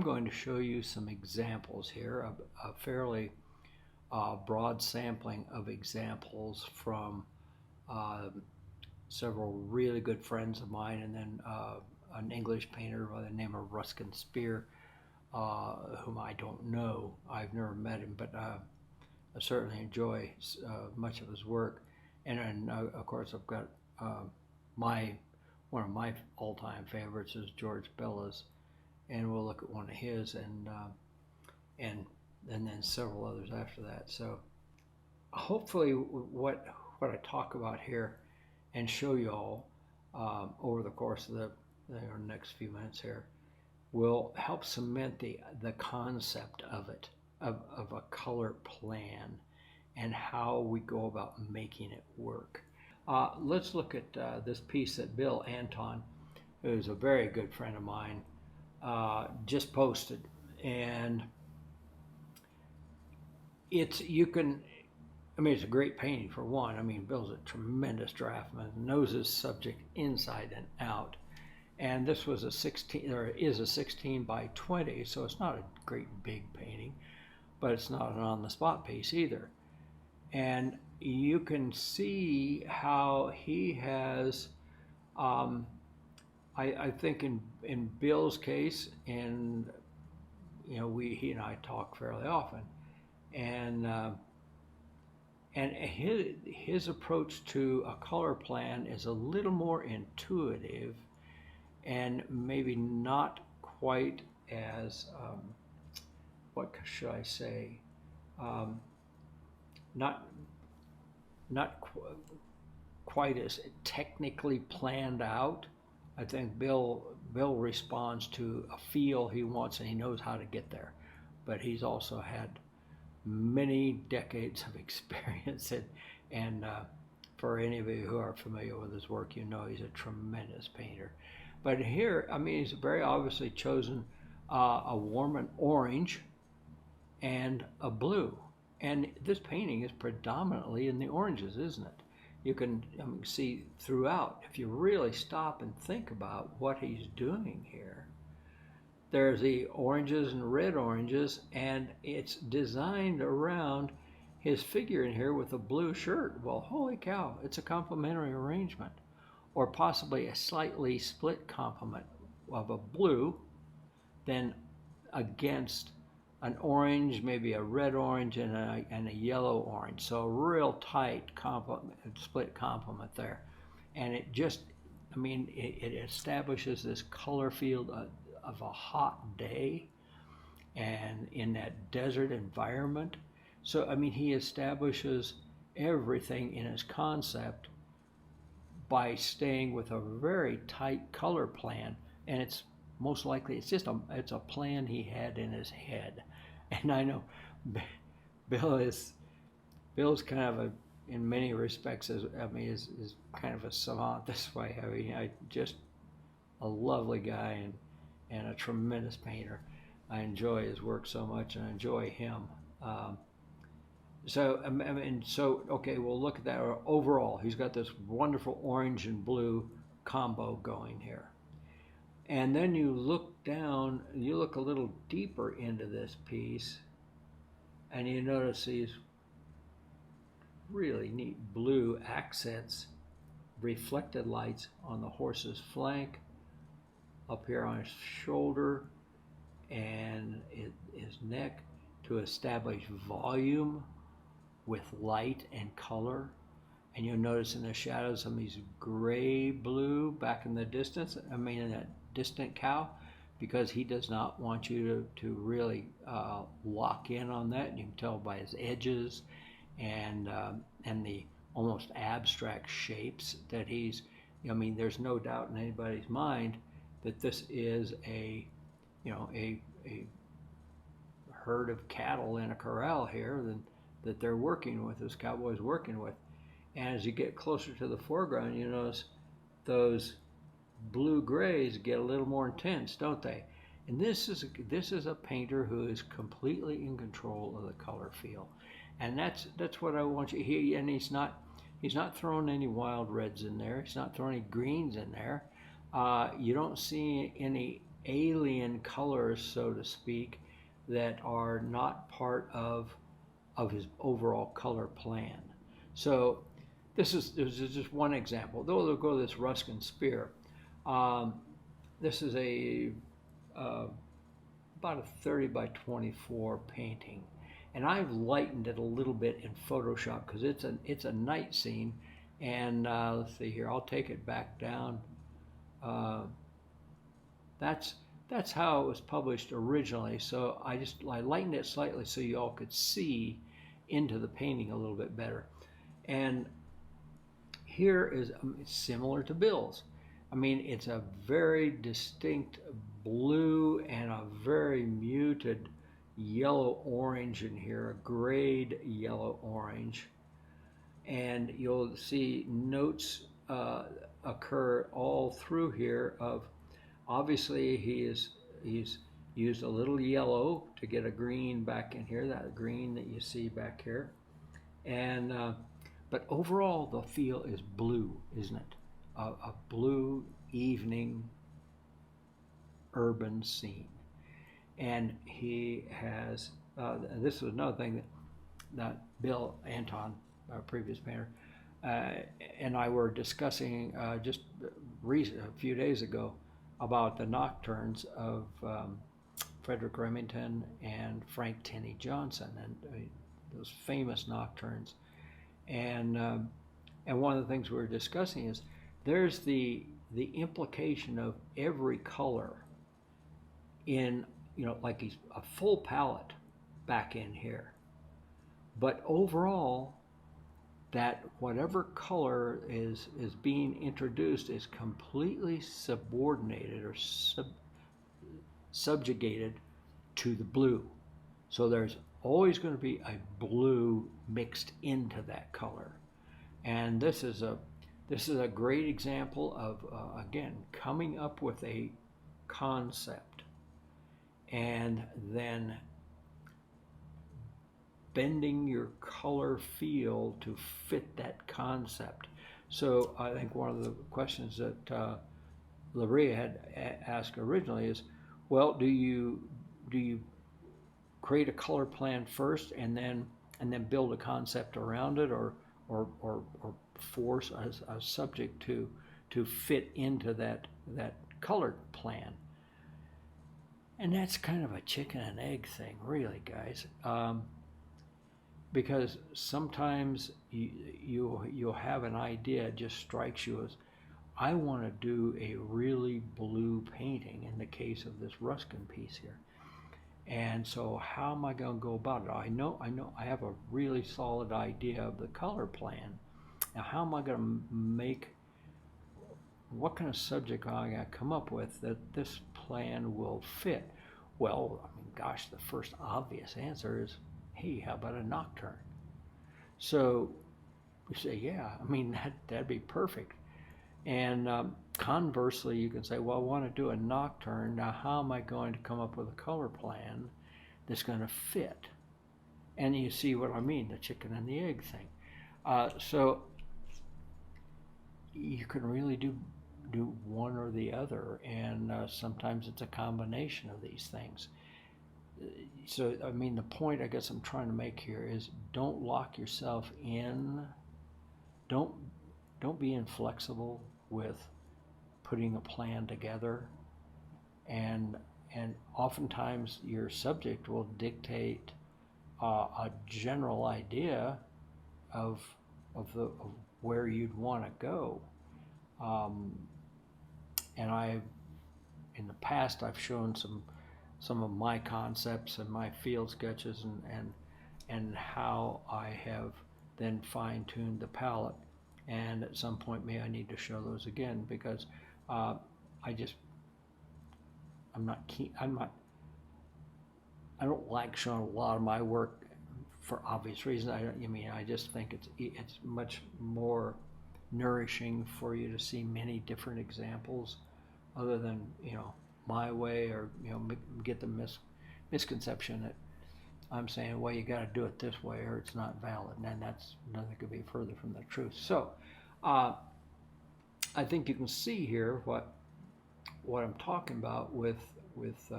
going to show you some examples here, a fairly broad sampling of examples from several really good friends of mine, and then an English painter by the name of Rusken Spear, whom I don't know. I've never met him, but I certainly enjoy much of his work. And then, of course, I've got one of my all-time favorites is George Bellows, and we'll look at one of his, and then several others after that. So hopefully, what I talk about here and show you all over the course of the next few minutes here will help cement the concept of it, of a color plan, and how we go about making it work. Let's look at this piece that Bill Anton, who's a very good friend of mine, just posted. And it's a great painting for one. I mean, Bill's a tremendous draftsman, knows his subject inside and out. And this was is a 16 by 20, so it's not a great big painting, but it's not an on-the-spot piece either. And you can see how he has, I think in Bill's case, and he and I talk fairly often, and his approach to a color plan is a little more intuitive, and maybe not quite as what should I say? Not quite as technically planned out. I think Bill responds to a feel he wants, and he knows how to get there. But he's also had many decades of experience, and for any of you who are familiar with his work, you know he's a tremendous painter. But here, I mean, he's very obviously chosen a warm and orange and a blue. And this painting is predominantly in the oranges, isn't it? You can see throughout, if you really stop and think about what he's doing here, there's the oranges and red oranges, and it's designed around his figure in here with a blue shirt. Well, holy cow, it's a complementary arrangement, or possibly a slightly split complement of a blue, then against an orange, maybe a red orange, and a yellow orange. So a real tight split complement there. And it just, it establishes this color field of a hot day and in that desert environment. So, he establishes everything in his concept by staying with a very tight color plan. And it's most likely, it's a plan he had in his head. And I know Bill's kind of in many respects, is kind of a savant this way. Just a lovely guy and a tremendous painter. I enjoy his work so much, and I enjoy him. Okay, we'll look at that. Overall, he's got this wonderful orange and blue combo going here. And then you look down, you look a little deeper into this piece, and you notice these really neat blue accents, reflected lights on the horse's flank, up here on his shoulder, and his neck, to establish volume with light and color. And you'll notice in the shadows some of these gray blue back in the distance, in that distant cow, because he does not want you to really lock in on that. You can tell by his edges and the almost abstract shapes that he's, there's no doubt in anybody's mind that this is a herd of cattle in a corral here that they're working with, this cowboy's working with. And as you get closer to the foreground, you notice those blue grays get a little more intense, don't they? And this is a painter who is completely in control of the color feel, and that's what I want you. He's not throwing any wild reds in there. He's not throwing any greens in there. You don't see any alien colors, so to speak, that are not part of his overall color plan. So this is just one example. Though they'll go to this Rusken Spear. This is a about a 30 by 24 painting, and I've lightened it a little bit in Photoshop because it's a night scene. And let's see here, I'll take it back down. That's how it was published originally. So I lightened it slightly so you all could see into the painting a little bit better. And here is similar to Bill's. I mean, it's a very distinct blue and a very muted yellow orange in here, a grayed yellow orange. And you'll see notes occur all through here of, obviously he's used a little yellow to get a green back in here, that green that you see back here. And but overall the feel is blue, isn't it? A blue evening urban scene. And he has, this was another thing that Bill Anton, our previous painter, and I were discussing just a few days ago about the nocturnes of Frederick Remington and Frank Tinney Johnson, and those famous nocturnes. And one of the things we were discussing is there's the implication of every color in, like he's a full palette back in here. But overall, that whatever color is being introduced is completely subordinated or subjugated to the blue. So there's always going to be a blue mixed into that color. And this is a great example of, again, coming up with a concept and then bending your color field to fit that concept. So I think one of the questions that Laria had asked originally is, well, do you create a color plan first and then build a concept around it, or force a subject to fit into that color plan? And that's kind of a chicken and egg thing, really, guys. Because sometimes you'll have an idea, it just strikes you as, I want to do a really blue painting in the case of this Rusken piece here. And so how am I going to go about it? I know I have a really solid idea of the color plan. Now how am I going to make, what kind of subject am I going to come up with that this plan will fit? Well, I mean, gosh, the first obvious answer is, hey, how about a nocturne? So we say, yeah, I mean, that'd be perfect. And conversely, you can say, well, I want to do a nocturne. Now, how am I going to come up with a color plan that's going to fit? And you see what I mean, the chicken and the egg thing. So you can really do one or the other, and sometimes it's a combination of these things. So, I mean, the point I guess I'm trying to make here is, don't lock yourself in. Don't be inflexible with putting a plan together. And oftentimes your subject will dictate a general idea of where you'd want to go. And in the past, I've shown some of my concepts and my field sketches and how I have then fine-tuned the palette. And at some point, maybe I need to show those again, because I don't like showing a lot of my work for obvious reasons. I just think it's much more nourishing for you to see many different examples, other than my way, or get the misconception that I'm saying, well, you got to do it this way or it's not valid, and that's nothing could be further from the truth. So I think you can see here what I'm talking about with with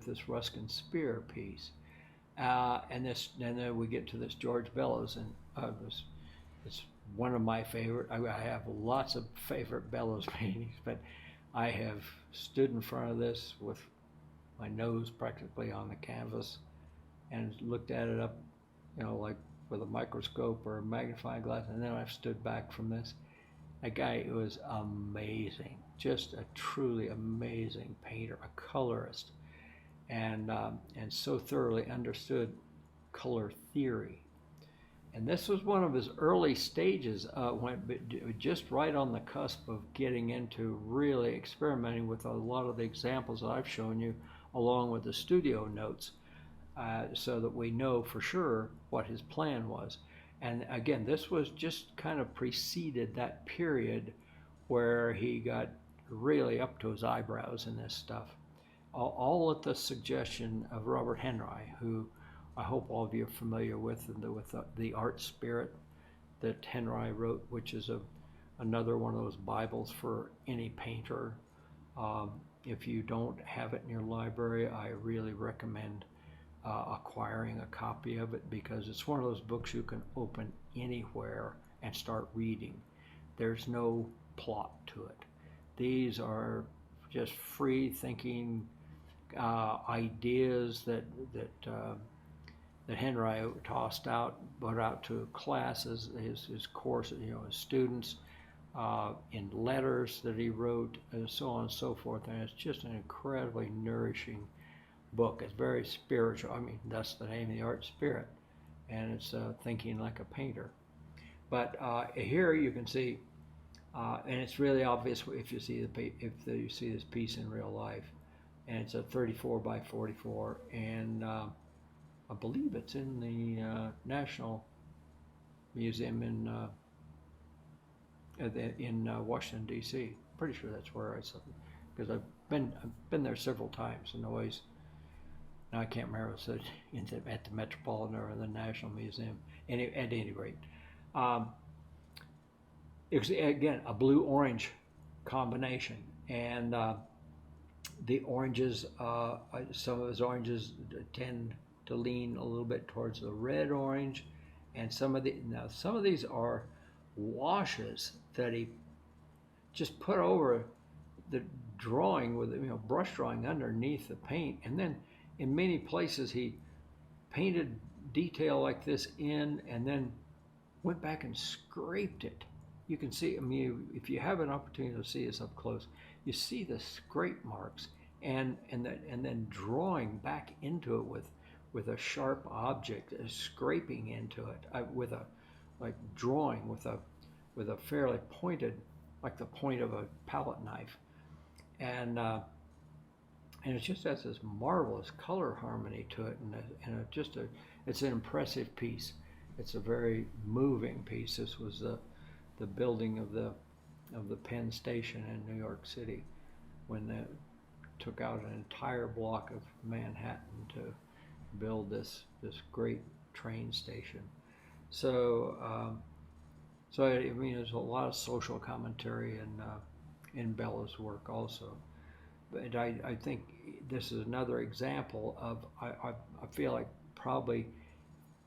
this Rusken Spear piece, and then we get to this George Bellows, and it's one of my favorite. I have lots of favorite Bellows paintings, but I have stood in front of this with my nose practically on the canvas and looked at it up, like with a microscope or a magnifying glass, and then I've stood back from this. That guy was amazing, just a truly amazing painter, a colorist, and so thoroughly understood color theory. And this was one of his early stages, just right on the cusp of getting into really experimenting with a lot of the examples that I've shown you, along with the studio notes, so that we know for sure what his plan was. And again, this was just kind of preceded that period where he got really up to his eyebrows in this stuff, all at the suggestion of Robert Henry, who I hope all of you are familiar with the art spirit that Henry wrote, which is another one of those Bibles for any painter. If you don't have it in your library, I really recommend acquiring a copy of it, because it's one of those books you can open anywhere and start reading. There's no plot to it. These are just free thinking ideas that Henry tossed out, put out to classes, his course, his students, in letters that he wrote, and so on and so forth. And it's just an incredibly nourishing book. It's very spiritual. I mean, that's the name of the art spirit, and it's thinking like a painter. But here you can see, and it's really obvious if you see you see this piece in real life, and it's a 34 by 44, and I believe it's in the National Museum in Washington D.C. Pretty sure that's where I saw it, because I've been there several times, and always. Now I can't remember if it's at the Metropolitan or the National Museum. At any rate, it was again a blue-orange combination, and the oranges, some of his oranges tend to lean a little bit towards the red orange, and some of these are washes that he just put over the drawing with brush drawing underneath the paint, and then in many places he painted detail like this in and then went back and scraped it. You can see, if you have an opportunity to see this up close, you see the scrape marks, and then drawing back into it with a sharp object, scraping into it with drawing with a fairly pointed, like the point of a palette knife, and it just has this marvelous color harmony to it, and it's an impressive piece. It's a very moving piece. This was the building of the Penn Station in New York City, when they took out an entire block of Manhattan to build this great train station. So there's a lot of social commentary in Bellows' work also. But I think this is another example of, I feel like probably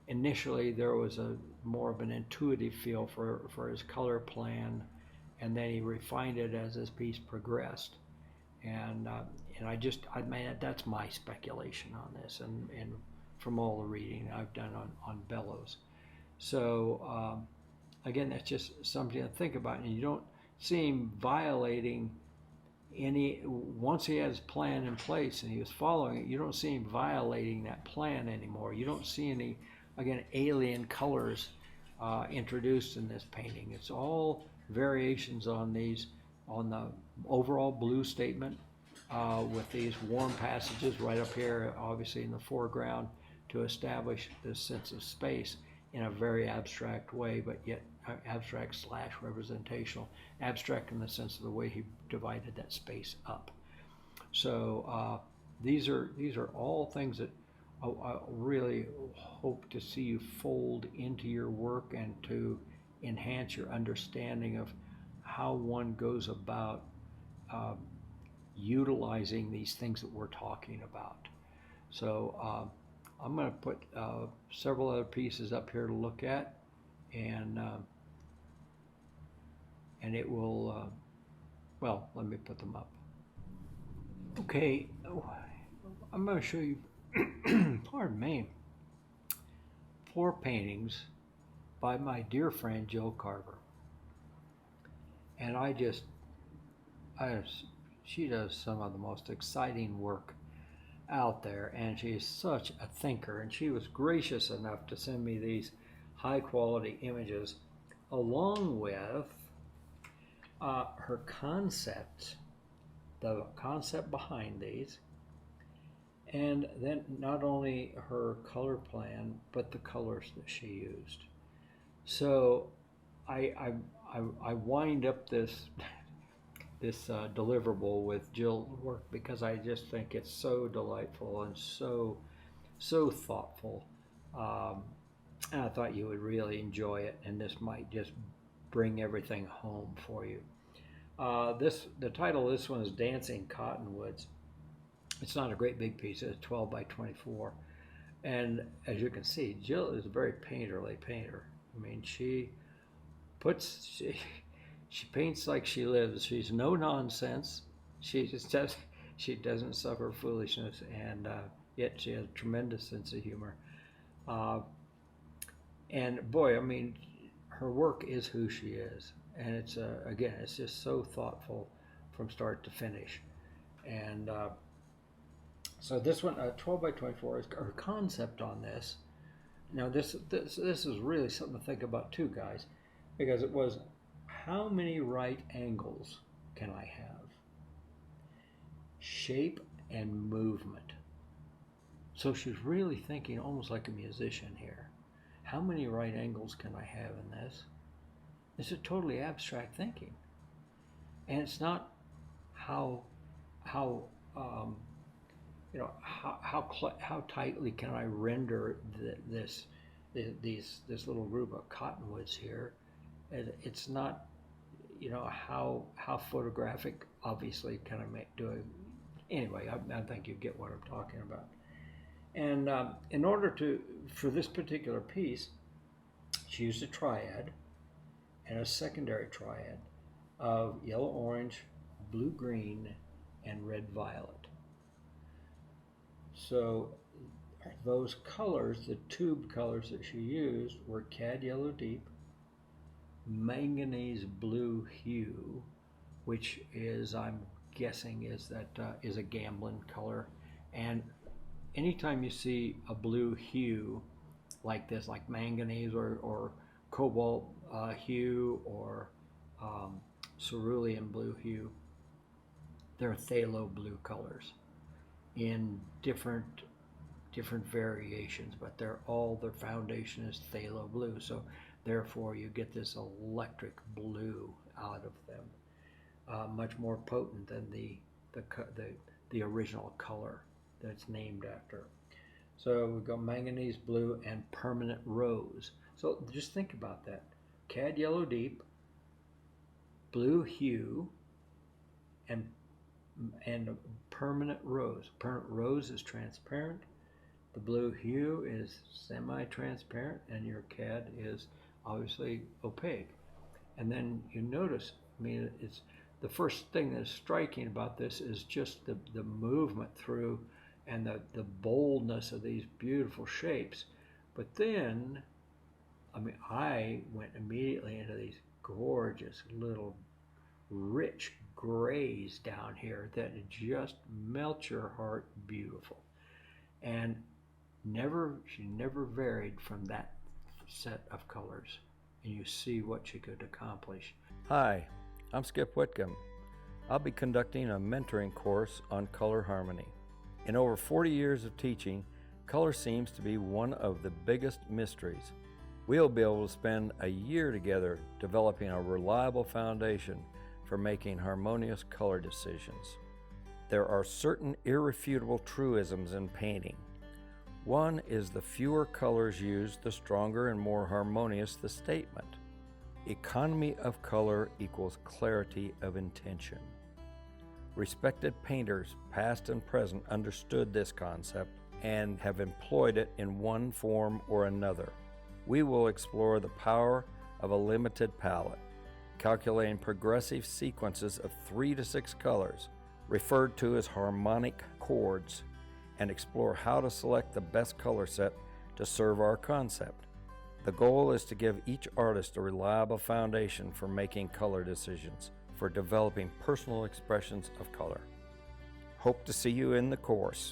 initially there was more of an intuitive feel for his color plan, and then he refined it as this piece progressed. And that's my speculation on this, and from all the reading I've done on Bellows. So again, that's just something to think about, and you don't see him violating once he has his plan in place and he was following it, you don't see him violating that plan anymore. You don't see any, again, alien colors introduced in this painting. It's all variations on the overall blue statement, with these warm passages right up here, obviously in the foreground, to establish this sense of space in a very abstract way, but yet abstract / representational. Abstract in the sense of the way he divided that space up. So these are all things that I really hope to see you fold into your work, and to enhance your understanding of how one goes about utilizing these things that we're talking about. So I'm going to put several other pieces up here to look at, and it will, well, let me put them up. Okay, I'm going to show you, pardon me, 4 paintings by my dear friend Jill Carver. And she does some of the most exciting work out there, and she's such a thinker, and she was gracious enough to send me these high quality images along with her concepts, the concept behind these, and then not only her color plan but the colors that she used. So I wind up this deliverable with Jill's work because I just think it's so delightful and so thoughtful, and I thought you would really enjoy it, and this might just bring everything home for you. The title of this one is Dancing Cottonwoods. It's not a great big piece. It's 12 by 24, and as you can see, Jill is a very painterly painter. I mean, she paints like she lives. She's no nonsense. She doesn't suffer foolishness, and yet she has a tremendous sense of humor. And boy, I mean, her work is who she is, and it's again, it's just so thoughtful from start to finish. And so this one, 12 by 24, is her concept on this. Now this is really something to think about too, guys, because it was, how many right angles can I have? Shape and movement. So she's really thinking almost like a musician here. How many right angles can I have in this? This is totally abstract thinking, and it's not how tightly can I render this little group of cottonwoods here. It's not, how photographic obviously can I do it. Anyway, I think you get what I'm talking about. And in order for this particular piece, she used a triad and a secondary triad of yellow-orange, blue-green, and red-violet. So those colors, the tube colors that she used, were cad yellow deep, manganese blue hue, which is, I'm guessing, is a gambling color. And anytime you see a blue hue like this, like manganese or cobalt hue or cerulean blue hue, they're phthalo blue colors in different variations, but their foundation is phthalo blue. So therefore you get this electric blue out of them, much more potent than the original color that's named after. So we've got manganese blue and permanent rose. So just think about that. Cad yellow deep, blue hue, and permanent rose. Permanent rose is transparent. The blue hue is semi-transparent, and your cad is obviously opaque. And then you notice, I mean, it's the first thing that's striking about this is just the movement through and the boldness of these beautiful shapes. But then, I mean, I went immediately into these gorgeous little rich grays down here that just melt your heart beautiful. And she never varied from that set of colors. And you see what she could accomplish. Hi, I'm Skip Whitcomb. I'll be conducting a mentoring course on color harmony. In over 40 years of teaching, color seems to be one of the biggest mysteries. We'll be able to spend a year together developing a reliable foundation for making harmonious color decisions. There are certain irrefutable truisms in painting. One is the fewer colors used, the stronger and more harmonious the statement. Economy of color equals clarity of intention. Respected painters, past and present, understood this concept and have employed it in one form or another. We will explore the power of a limited palette, calculating progressive sequences of 3 to 6 colors, referred to as harmonic chords, and explore how to select the best color set to serve our concept. The goal is to give each artist a reliable foundation for making color decisions, for developing personal expressions of color. Hope to see you in the course.